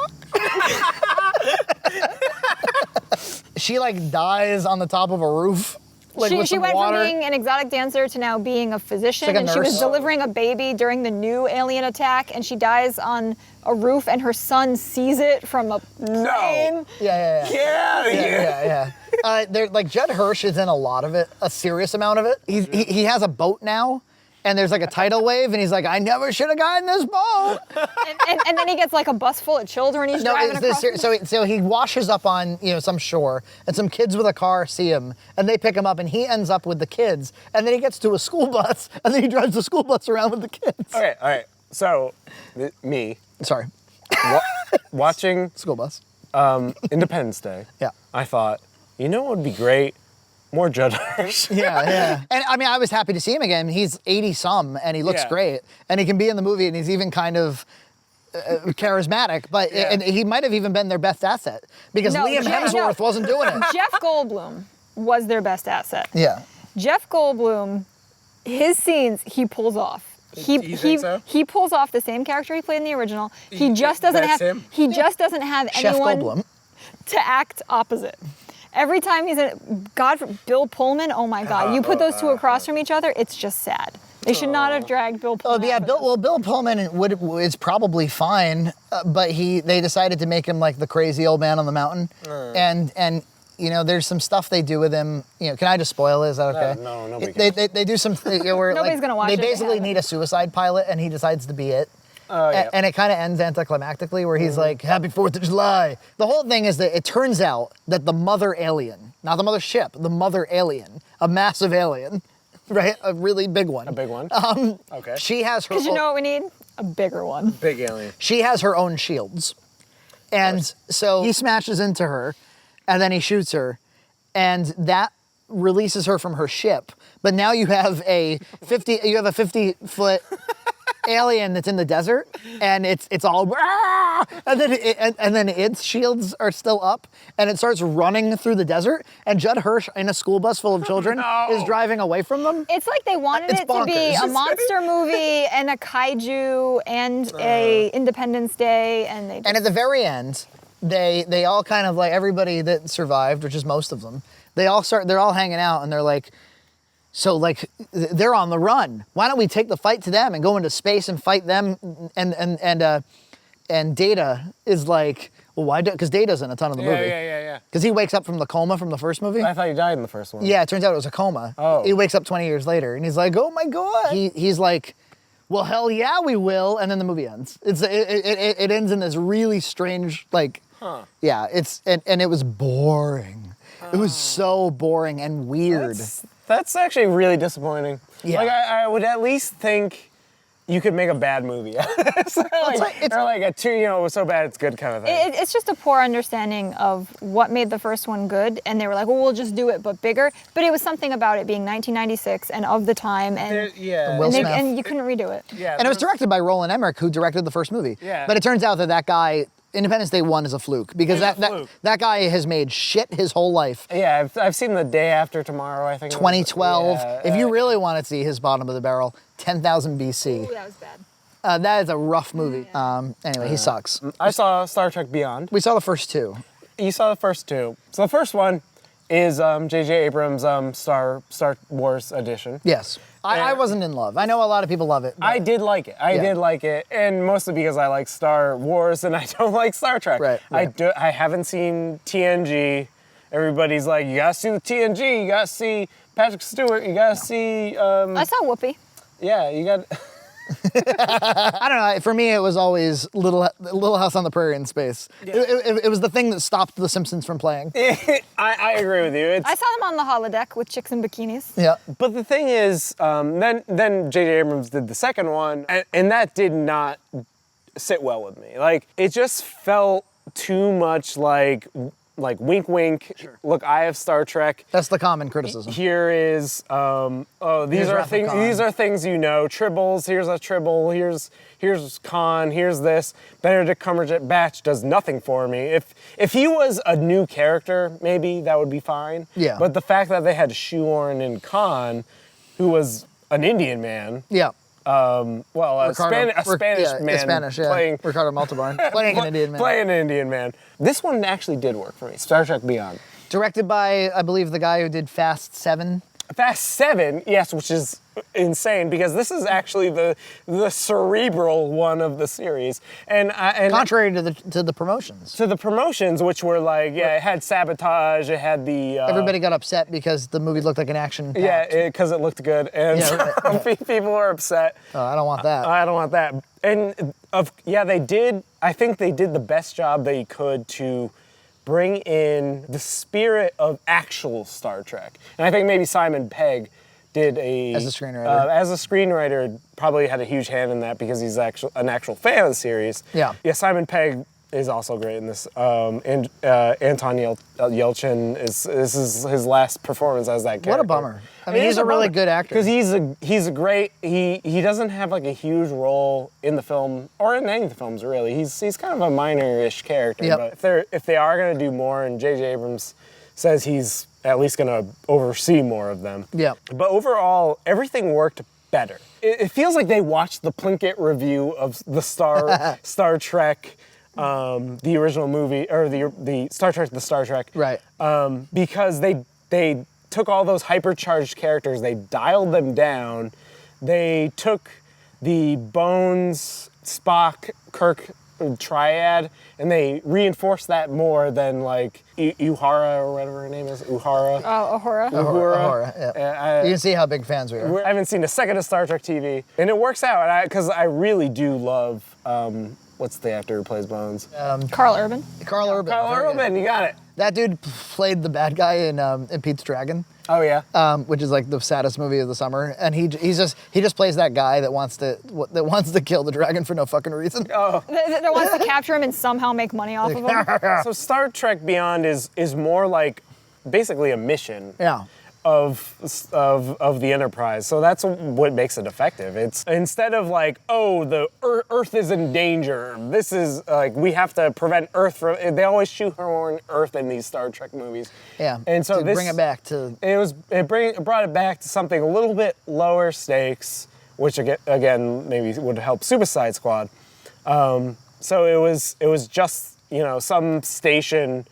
She like dies on the top of a roof. Like with She some went water. from being an exotic dancer to now being a physician, She's like a and she was nurse. delivering a baby during the new alien attack, and she dies on a roof, and her son sees it from a plane. Yeah. Yeah. They're like Judd Hirsch is in a lot of it, a serious amount of it. He has a boat now, and there's like a tidal wave, and he's like, "I never should have gotten this boat." And then he gets like a bus full of children. He's driving across. So he washes up on some shore, and some kids with a car see him, and they pick him up, and he ends up with the kids, and then he gets to a school bus, and then he drives the school bus around with the kids. Okay, all right. So, me Sorry, watching school bus. Independence Day. Yeah. I thought, what would be great? More Judd Hirsch. Yeah. And I mean, I was happy to see him again. He's 80-some, and he looks Yeah. great, and he can be in the movie, and he's even kind of charismatic. But and he might have even been their best asset because No, Liam Hemsworth wasn't doing it. Jeff Goldblum was their best asset. Yeah. Jeff Goldblum, his scenes he pulls off. You think so? He pulls off the same character he played in the original. He just doesn't That's have him? he just doesn't have Chef anyone Goldblum. to act opposite. Every time he's in Bill Pullman, oh my God, you put those two across from each other, it's just sad. They should not have dragged Bill Pullman. Oh yeah, out of Bill Pullman is probably fine, but they decided to make him like the crazy old man on the mountain, and there's some stuff they do with him. Can I just spoil it? Is that okay? No, nobody can. They do some where Nobody's gonna watch they it if they basically haven't. need a suicide pilot, and he decides to be it. Oh, yeah. And it kind of ends anticlimactically where he's like, "Happy 4th of July." The whole thing is that it turns out that the mother alien, not the mother ship, the mother alien, a massive alien, right? A really big one. A big one. Okay. She has her Because you own, know what we need? A bigger one. Big alien. she has her own shields. And so he smashes into her and then he shoots her, and that releases her from her ship. But now you have a 50-foot alien that's in the desert, and it's all "Rah!" and then its shields are still up, and it starts running through the desert, and Judd Hirsch in a school bus full of children is driving away from them. It's like they wanted It's it to be bonkers. a monster movie and a kaiju and a Independence Day, and they And at the very end, they all kind of like everybody that survived, which is most of them, they're all hanging out, and they're like, so like they're on the run. Why don't we take the fight to them and go into space and fight them? And Data is like, well, why? Because Data's in a ton of the movie. Yeah. Because he wakes up from the coma from the first movie. I thought you died in the first one. Yeah, it turns out it was a coma. Oh. He wakes up 20 years later, and he's like, oh my God. He's like, well, hell yeah, we will. And then the movie ends. It ends in this really strange, like, yeah, and it was boring. It was so boring and weird. That's actually really disappointing. Yeah. Like, I would at least think you could make a bad movie. So, or like a two, it was so bad it's good kind of thing. It's just a poor understanding of what made the first one good, and they were like, well, we'll just do it, but bigger. But it was something about it being 1996 and of the time, and, Yeah. Will and, Smith. and you couldn't redo it. Yeah. And it was directed by Roland Emmerich, who directed the first movie. Yeah. But it turns out that guy, Independence Day 1 is a fluke, because It's a fluke. that guy has made shit his whole life. Yeah, I've seen The Day After Tomorrow, I think. it was. 2012. Yeah, If you really want to see his bottom of the barrel, 10,000 BC. Ooh, that was bad. That is a rough movie. Anyway, he sucks. I saw Star Trek Beyond. We saw the first two. You saw the first two. So the first one is J.J. Abrams' Star Wars edition. Yes. I wasn't in love. I know a lot of people love it. I did like it. I did like it, and mostly because I like Star Wars and I don't like Star Trek. Right. I haven't seen TNG. Everybody's like, you gotta see the TNG. You gotta see Patrick Stewart. You gotta see. I saw Whoopi. Yeah, you got. I don't know. For me, it was always Little House on the Prairie in space. Yeah. It was the thing that stopped The Simpsons from playing. I agree with you. I saw them on the holodeck with chicks in bikinis. Yeah. But the thing is, then J.J. Abrams did the second one, and that did not sit well with me. Like, it just felt too much like wink, wink. Sure. Look, I have Star Trek. That's the common criticism. Here is, these are things. These are things you know. Tribbles. Here's a tribble. Here's Khan. Here's this. Benedict Cumberbatch does nothing for me. If he was a new character, maybe that would be fine. Yeah. But the fact that they had to shoehorn in Khan, who was an Indian man. Yeah. A Spanish man playing Ricardo Montalban, playing an Indian man. Playing an Indian man. This one actually did work for me. Star Trek Beyond. Directed by, I believe, the guy who did Fast 7. Fast 7, yes, which is insane because this is actually the cerebral one of the series, and contrary to the promotions. To the promotions, which were like, it had sabotage, it had the everybody got upset because the movie looked like an action. Yeah, because it looked good, and people were upset. Oh, I don't want that. I don't want that. And they did. I think they did the best job they could to bring in the spirit of actual Star Trek. And I think maybe Simon Pegg did as a screenwriter. Probably had a huge hand in that because he's an actual fan of the series. Yeah. Yeah, Simon Pegg is also great in this. And Anton Yelchin this is his last performance as that character. What a bummer. I mean, he's a really good actor. Because he's a great. He doesn't have like a huge role in the film or in any of the films really. He's kind of a minor-ish character. Yep. But if they are going to do more, and J.J. Abrams says he's at least going to oversee more of them. Yeah. But overall, everything worked better. It feels like they watched the Plinkett review of the Star Trek. The original movie, or the Star Trek, right? Because they took all those hypercharged characters, they dialed them down, they took the Bones, Spock, Kirk triad, and they reinforced that more than like Uhura or whatever her name is, Uhura. Oh, Uhura. Uhura, yeah. You can see how big fans we are. I haven't seen a second of Star Trek TV, and it works out, because I really do love. What's the actor who plays Bones? Carl Urban. Carl Urban. Carl Urban, you got it. That dude played the bad guy in Pete's Dragon. Oh yeah. Which is like the saddest movie of the summer, and he just plays that guy that wants to kill the dragon for no fucking reason. Oh. That wants to capture him and somehow make money off of him. So Star Trek Beyond is more like basically a mission. Yeah. Of the Enterprise, so that's what makes it effective. It's instead of like, oh, the Earth is in danger. This is like we have to prevent Earth from. They always shoehorn Earth in these Star Trek movies. Yeah, and so this bring it back to. It brought it back to something a little bit lower stakes, which again maybe would help Suicide Squad. So it was just some station.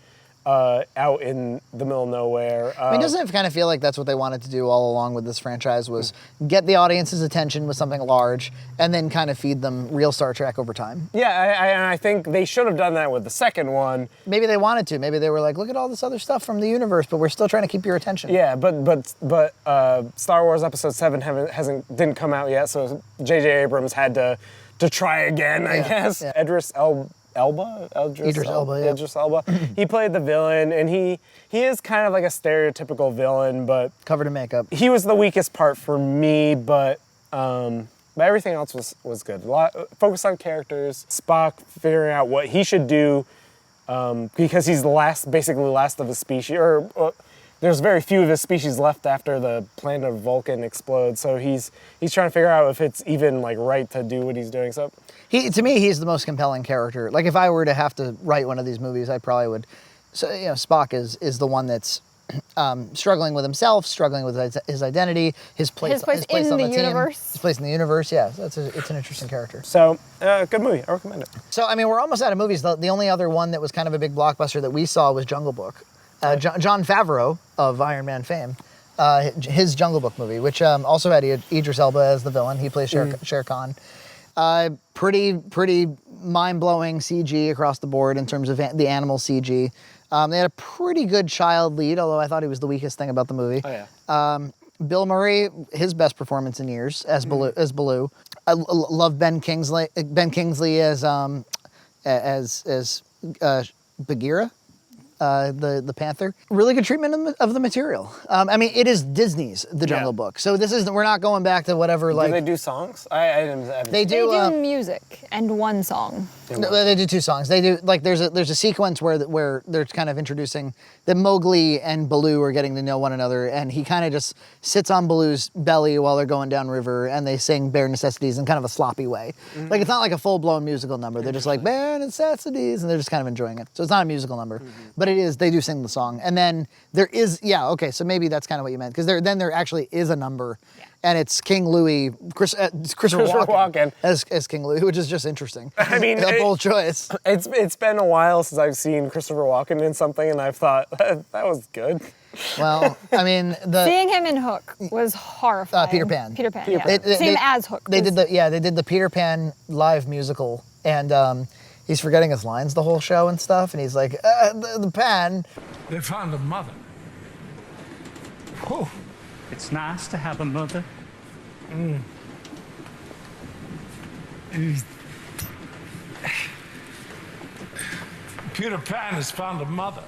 Out in the middle of nowhere. I mean, doesn't it kind of feel like that's what they wanted to do all along with this franchise, was get the audience's attention with something large and then kind of feed them real Star Trek over time? Yeah, I think they should have done that with the second one. Maybe they wanted to. Maybe they were like, look at all this other stuff from the universe, but we're still trying to keep your attention. Yeah, but Star Wars Episode 7 didn't come out yet, so J.J. Abrams had to try again, I guess. Yeah. Idris Elba. He played the villain, and he is kind of like a stereotypical villain, but covered in makeup. He was the weakest part for me, but everything else was good. Focus on characters. Spock figuring out what he should do, because he's basically the last of his species, or there's very few of his species left after the planet of Vulcan explodes. So he's trying to figure out if it's even like right to do what he's doing. So. To me, he's the most compelling character. Like, if I were to have to write one of these movies, I probably would. So, Spock is the one that's struggling with himself, struggling with his identity, his place in on the the team, universe. his place in the universe. Yeah, so it's an interesting character. So, good movie. I recommend it. So, I mean, we're almost out of movies. The only other one that was kind of a big blockbuster that we saw was Jungle Book. Jon Favreau of Iron Man fame, his Jungle Book movie, which also had Idris Elba as the villain. He plays Shere Khan. Pretty mind-blowing CG across the board in terms of the animal CG. They had a pretty good child lead, although I thought he was the weakest thing about the movie. Oh, yeah. Bill Murray, his best performance in years as Baloo. I love Ben Kingsley as Bagheera, the panther. Really good treatment of the material. I mean, it is Disney's The Jungle Book, so we're not going back to whatever. Do they do songs? I didn't. They do music and one song. No, they do two songs. They do there's a sequence where they're kind of introducing that Mowgli and Baloo are getting to know one another, and he kind of just sits on Baloo's belly while they're going down river, and they sing bare necessities in kind of a sloppy way. Like it's not like a full blown musical number. They're just like bare necessities, and they're just kind of enjoying it. So it's not a musical number, but it is. They do sing the song, and then there is okay. So maybe that's kind of what you meant because there actually is a number. And it's King Louis, Christopher Walken as King Louis, which is just interesting. I mean, a bold choice. It's been a while since I've seen Christopher Walken in something, and I've thought that was good. Well, I mean, seeing him in Hook was horrifying. Peter Pan. Yeah. Same as Hook. They did the Peter Pan live musical, and he's forgetting his lines the whole show and stuff, and he's like, the pan. They found a mother. Whew. It's nice to have a mother. Peter Pan has found a mother.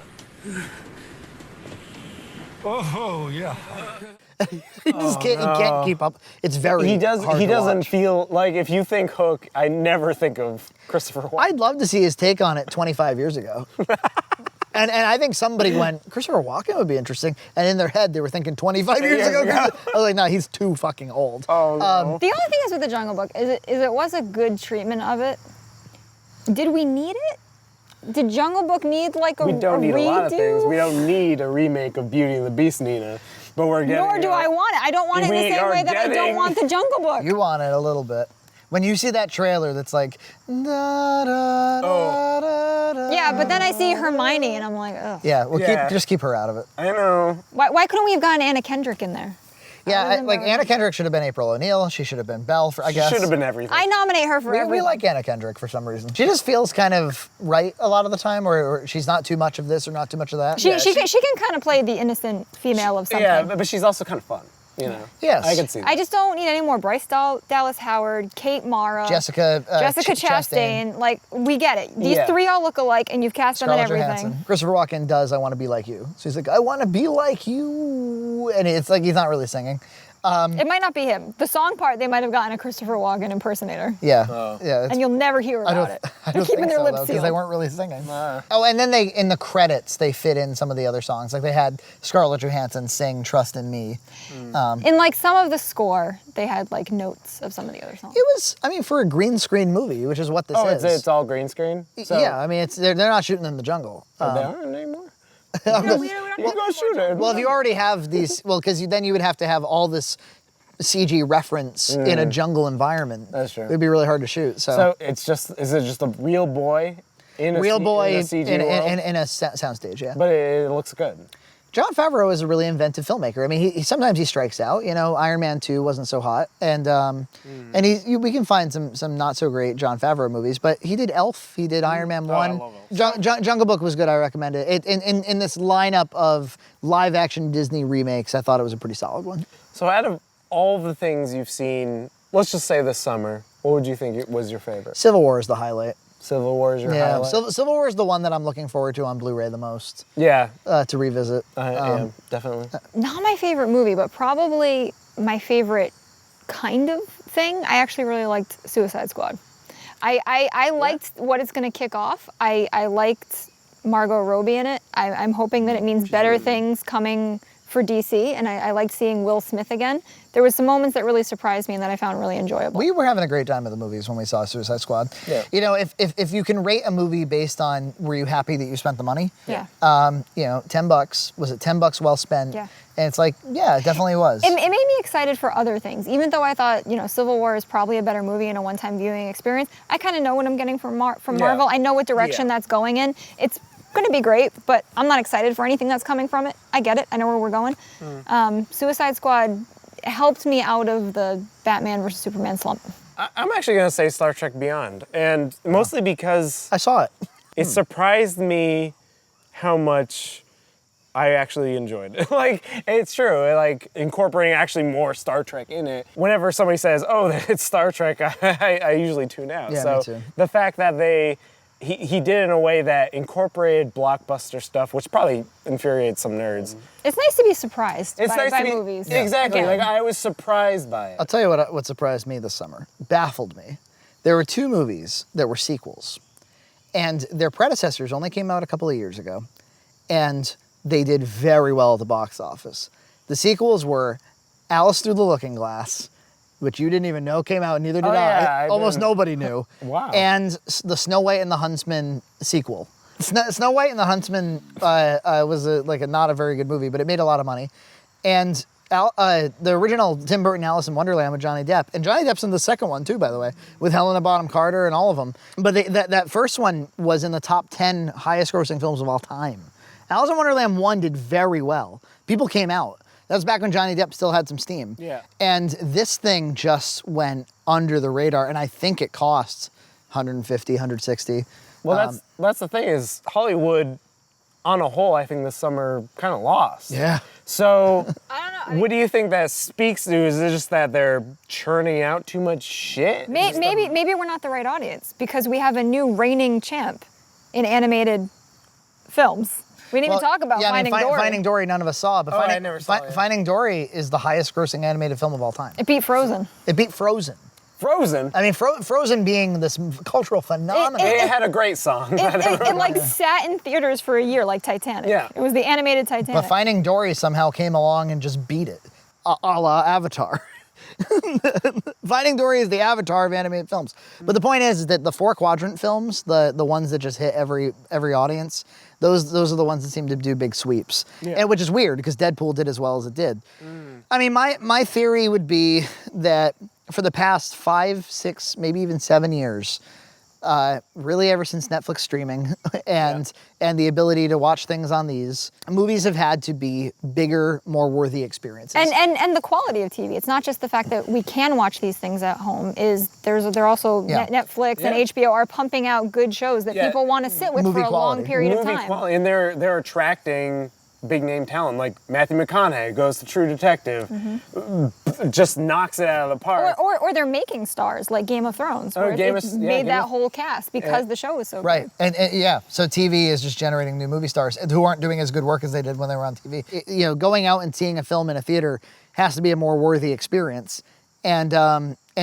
Oh, yeah. He can't keep up. It's very He hard to doesn't watch. feel like if you think Hook, I never think of Christopher Walken. I'd love to see his take on it 25 years ago. And I think somebody went, Christopher Walken would be interesting. And in their head, they were thinking 25 years ago. I was like, no, he's too fucking old. Oh, no. The only thing is with the Jungle Book is it was a good treatment of it. Did we need it? Did Jungle Book need like a redo? We don't need a lot of things. We don't need a remake of Beauty and the Beast, Nina. But we're getting. Nor do I want it. I don't want it in the same way that I don't want the Jungle Book. You want it a little bit. When you see that trailer that's like, da, da, da, da, da, yeah, but then I see Hermione and I'm like, ugh. Yeah, just keep her out of it. I know. Why couldn't we have gotten Anna Kendrick in there? Yeah, Anna Kendrick should have been April O'Neil. She should have been Belle, I guess. She should have been everything. I nominate her for everything. We like Anna Kendrick for some reason. She just feels kind of right a lot of the time, or she's not too much of this or not too much of that. She can kind of play the innocent female of something. Yeah, but she's also kind of fun. You know. Yes. I can see that. I just don't need any more Bryce Dallas Howard, Kate Mara, Jessica Chastain. Like, we get it. These three all look alike, and you've cast them in everything. Johansson. Christopher Walken does I Want to Be Like You. So he's like, I want to be like you. And it's like he's not really singing. It might not be him. The song part, they might have gotten a Christopher Walken impersonator. Yeah. Yeah. And you'll never hear about it. I don't keeping think their so, lips because sealed. they weren't really singing. Oh, and then in the credits, they fit in some of the other songs. Like they had Scarlett Johansson sing Trust in Me. In like some of the score, they had like notes of some of the other songs. It was, I mean, for a green screen movie, which is what this is. It's all green screen? So Yeah, I mean, they're not shooting in the jungle. they aren't anymore? You go shoot it. Well, if you already have these, because then you would have to have all this CG reference in a jungle environment. That's true. It'd be really hard to shoot. So is it just a real boy in a Real boy in a CG world? in a soundstage, yeah. But it looks good. Jon Favreau is a really inventive filmmaker. I mean, he sometimes he strikes out. You know, Iron Man 2 wasn't so hot, and we can find some not so great Jon Favreau movies, but he did Elf, he did Iron Man 1. I love Elf. Jungle Book was good. I recommend it. In this lineup of live action Disney remakes, I thought it was a pretty solid one. So out of all the things you've seen, let's just say this summer, what would you think was your favorite? Civil War is the highlight. Civil War is your highlight? Civil War is the one that I'm looking forward to on Blu-ray the most. Yeah. To revisit. I am, definitely. Not my favorite movie, but probably my favorite kind of thing. I actually really liked Suicide Squad. I liked what it's going to kick off. I liked Margot Robbie in it. I'm hoping that it means better things coming for DC, and I liked seeing Will Smith again. There was some moments that really surprised me and that I found really enjoyable. We were having a great time at the movies when we saw Suicide Squad. Yeah. You know, if you can rate a movie based on were you happy that you spent the money? Yeah. You know, $10. Was it $10 well spent? Yeah. And it's like, yeah, it definitely was. It made me excited for other things. Even though I thought, you know, Civil War is probably a better movie and a one-time viewing experience, I kind of know what I'm getting from Marvel. I know what direction that's going in. It's going to be great, but I'm not excited for anything that's coming from it. I get it. I know where we're going. Suicide Squad helped me out of the Batman versus Superman slump. I'm actually going to say Star Trek Beyond, and mostly because I saw it. it surprised me how much I actually enjoyed it. Like, it's true, like incorporating actually more Star Trek in it. Whenever somebody says, oh, it's Star Trek, I usually tune out. Yeah, so me too. The fact that he did it in a way that incorporated blockbuster stuff, which probably infuriates some nerds. It's nice to be surprised by to be, movies. Exactly, Again. like I was surprised by it. I'll tell you what surprised me this summer, baffled me. There were 2 movies that were sequels, and their predecessors only came out a couple of years ago, and they did very well at the box office. The sequels were Alice Through the Looking Glass, which you didn't even know came out, neither did I. Almost didn't. nobody knew. Wow. And the Snow White and the Huntsman sequel. Snow White and the Huntsman was not a very good movie, but it made a lot of money. And the original Tim Burton Alice in Wonderland with Johnny Depp. And Johnny Depp's in the second one too, by the way, with Helena Bonham Carter and all of them. But that first one was in the top 10 highest grossing films of all time. Alice in Wonderland 1 did very well. People came out. That was back when Johnny Depp still had some steam. Yeah. And this thing just went under the radar, and I think it cost $150, $160. Well, that's the thing is Hollywood, on a whole, I think this summer kind of lost. Yeah. So, I don't know. what do you think that speaks to? Is it just that they're churning out too much shit? Maybe we're not the right audience because we have a new reigning champ in animated films. We didn't even talk about Finding Dory. Finding Dory, none of us saw, but I never saw it. Finding Dory is the highest grossing animated film of all time. It beat Frozen. It beat Frozen. Frozen? I mean, Frozen being this cultural phenomenon. It had a great song. It like sat in theaters for a year like Titanic. Yeah. It was the animated Titanic. But Finding Dory somehow came along and just beat it, a la Avatar. Finding Dory is the Avatar of animated films. But the point is that the 4-quadrant films, the ones that just hit every audience, those are the ones that seem to do big sweeps. Yeah. And which is weird because Deadpool did as well as it did. I mean, my theory would be that for the past 5, 6, maybe even 7 years, really ever since Netflix streaming and the ability to watch things on these, movies have had to be bigger, more worthy experiences. And the quality of TV. It's not just the fact that we can watch these things at home. They're also Netflix and HBO are pumping out good shows that people want to sit with Movie for a quality. long period of Movie time. quality, and they're attracting big name talent like Matthew McConaughey goes to True Detective, just knocks it out of the park. Or they're making stars like Game of Thrones, where it's made that whole cast because the show was so Right, good. and so TV is just generating new movie stars who aren't doing as good work as they did when they were on TV. Going out and seeing a film in a theater has to be a more worthy experience, and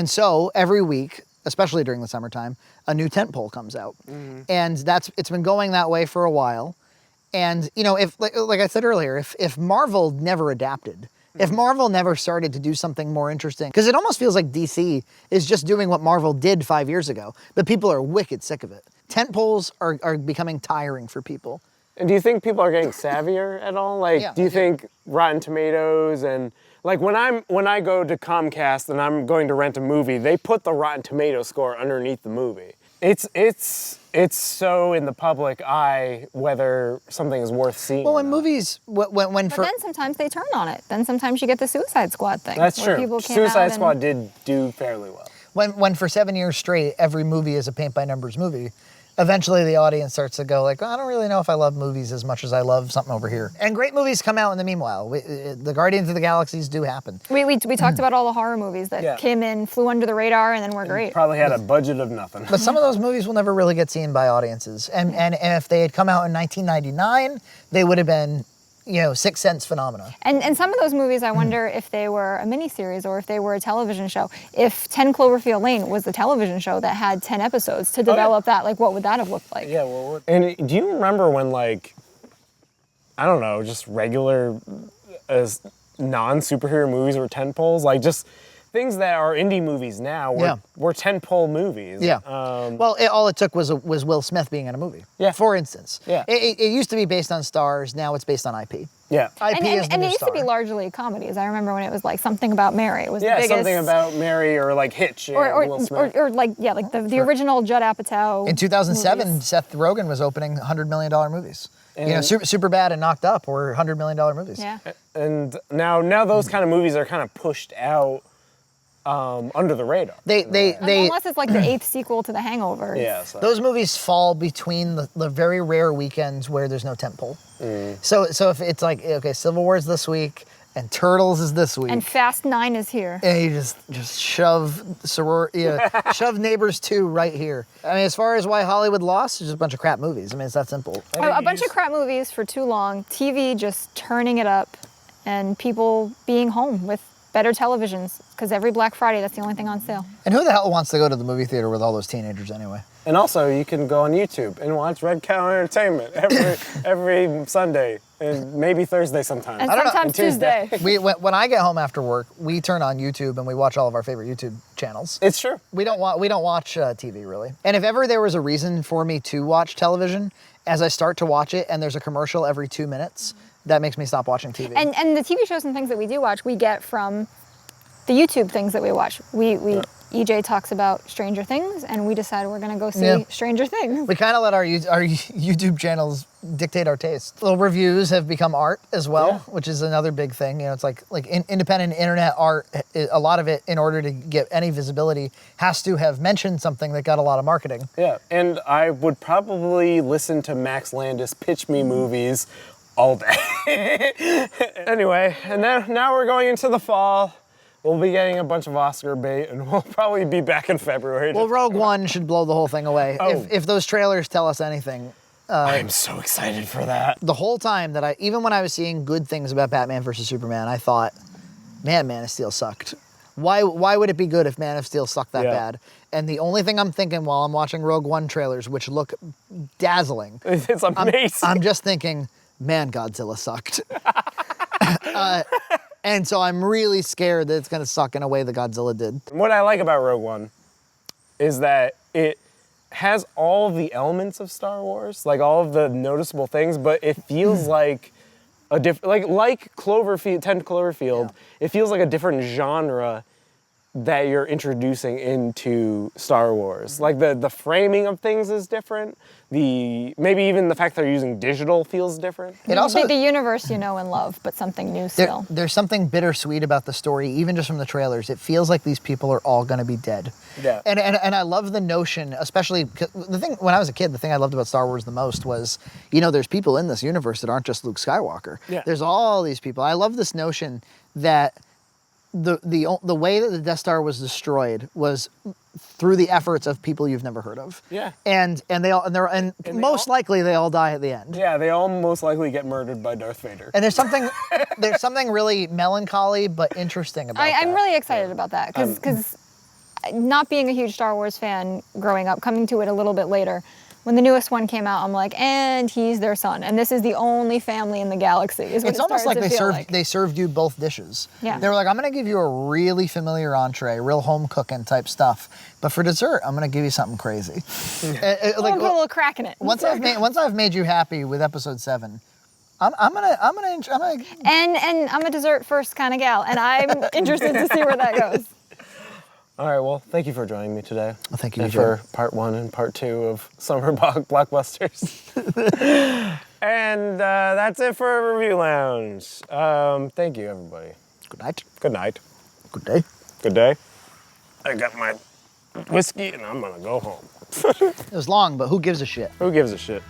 so every week, especially during the summertime, a new tentpole comes out, and it's been going that way for a while. And if like I said earlier, if Marvel never adapted, if Marvel never started to do something more interesting, because it almost feels like DC is just doing what Marvel did 5 years ago, but people are wicked sick of it. Tentpoles are becoming tiring for people. And do you think people are getting savvier at all? Like, do you think Rotten Tomatoes and like when I go to Comcast and I'm going to rent a movie, they put the Rotten Tomato score underneath the movie. It's so in the public eye whether something is worth seeing. Well, in movies, But then sometimes they turn on it. Then sometimes you get the Suicide Squad thing. That's where true. People came Suicide out Squad did do fairly well. when for 7 years straight, every movie is a paint by numbers movie, eventually the audience starts to go like, I don't really know if I love movies as much as I love something over here. And great movies come out in the meanwhile. The Guardians of the Galaxies do happen. We talked about all the horror movies that came in, flew under the radar, and then were great. Probably had a budget of nothing. But some of those movies will never really get seen by audiences. And if they had come out in 1999, they would have been, Sixth Sense phenomena. And some of those movies, I wonder if they were a miniseries or if they were a television show. If 10 Cloverfield Lane was the television show that had 10 episodes to develop that, like what would that have looked like? Yeah, well, and do you remember when I don't know, just regular as non-superhero movies were tentpoles, like just things that are indie movies now were tentpole movies. Yeah. Well, all it took was Will Smith being in a movie. Yeah. For instance. Yeah. It used to be based on stars. Now it's based on IP. Yeah. IP is the and new it used star. to be largely comedies. I remember when it was like Something About Mary. It was the biggest. Something about Mary or like Hitch and Will Smith. Or like the original Judd Apatow. In 2007, movies. Seth Rogen was opening $100 million movies. Superbad and Knocked Up were $100 million movies. Yeah. And now those kind of movies are kind of pushed out under the radar. Unless it's like the 8th sequel to The Hangover. Yeah. So. Those movies fall between the very rare weekends where there's no tentpole. So if it's like, okay, Civil War's this week and Turtles is this week. And Fast 9 is here. And you just shove shove Neighbors 2 right here. I mean, as far as why Hollywood lost, it's just a bunch of crap movies. I mean, it's that simple. A bunch of crap movies for too long. TV just turning it up, and people being home with better televisions. Because every Black Friday, that's the only thing on sale. And who the hell wants to go to the movie theater with all those teenagers anyway? And also, you can go on YouTube and watch Red Cow Entertainment every Sunday and maybe Thursday sometimes. And sometimes Tuesday. When I get home after work, we turn on YouTube and we watch all of our favorite YouTube channels. It's true. We don't watch TV really. And if ever there was a reason for me to watch television, as I start to watch it and there's a commercial every 2 minutes, that makes me stop watching TV. And the TV shows and things that we do watch, we get from the YouTube things that we watch. EJ talks about Stranger Things, and we decide we're going to go see Stranger Things. We kind of let our YouTube channels dictate our taste. Little reviews have become art as well, which is another big thing. You know, it's like independent internet art. A lot of it, in order to get any visibility, has to have mentioned something that got a lot of marketing. Yeah, and I would probably listen to Max Landis pitch me movies all day. Anyway, and now we're going into the fall. We'll be getting a bunch of Oscar bait, and we'll probably be back in February. Well, Rogue One should blow the whole thing away. Oh. If those trailers tell us anything. I'm so excited for that. The whole time that even when I was seeing good things about Batman versus Superman, I thought, Man of Steel sucked. Why would it be good if Man of Steel sucked that bad? And the only thing I'm thinking while I'm watching Rogue One trailers, which look dazzling. It's amazing. I'm just thinking, man, Godzilla sucked. And so I'm really scared that it's going to suck in a way that Godzilla did. What I like about Rogue One is that it has all of the elements of Star Wars, like all of the noticeable things, but it feels like a different, like Cloverfield, 10 Cloverfield, it feels like a different genre that you're introducing into Star Wars. Like the framing of things is different. Maybe even the fact they're using digital feels different. It also the universe you know and love, but something new still. There's something bittersweet about the story, even just from the trailers. It feels like these people are all going to be dead. Yeah. And I love the notion, especially the thing when I was a kid. The thing I loved about Star Wars the most was, there's people in this universe that aren't just Luke Skywalker. Yeah. There's all these people. I love this notion that the way that the Death Star was destroyed was through the efforts of people you've never heard of. Yeah. And most likely they all die at the end. Yeah, they all most likely get murdered by Darth Vader. And there's something really melancholy but interesting about that. I'm really excited about that because not being a huge Star Wars fan growing up, coming to it a little bit later, when the newest one came out, I'm like, and he's their son, and this is the only family in the galaxy. It's almost like they served you both dishes. Yeah. They were like, I'm gonna give you a really familiar entree, real home cooking type stuff, but for dessert, I'm gonna give you something crazy. I'm gonna put a little crack in it. Once I've made you happy with episode 7, I'm gonna. And I'm a dessert first kind of gal, and I'm interested to see where that goes. All right, well, thank you for joining me today. Well, thank you, and Joe. for part 1 and part 2 of Summer Blockbusters. And that's it for Review Lounge. Thank you, everybody. Good night. Good night. Good day. Good day. I got my whiskey, and I'm gonna go home. It was long, but who gives a shit? Who gives a shit?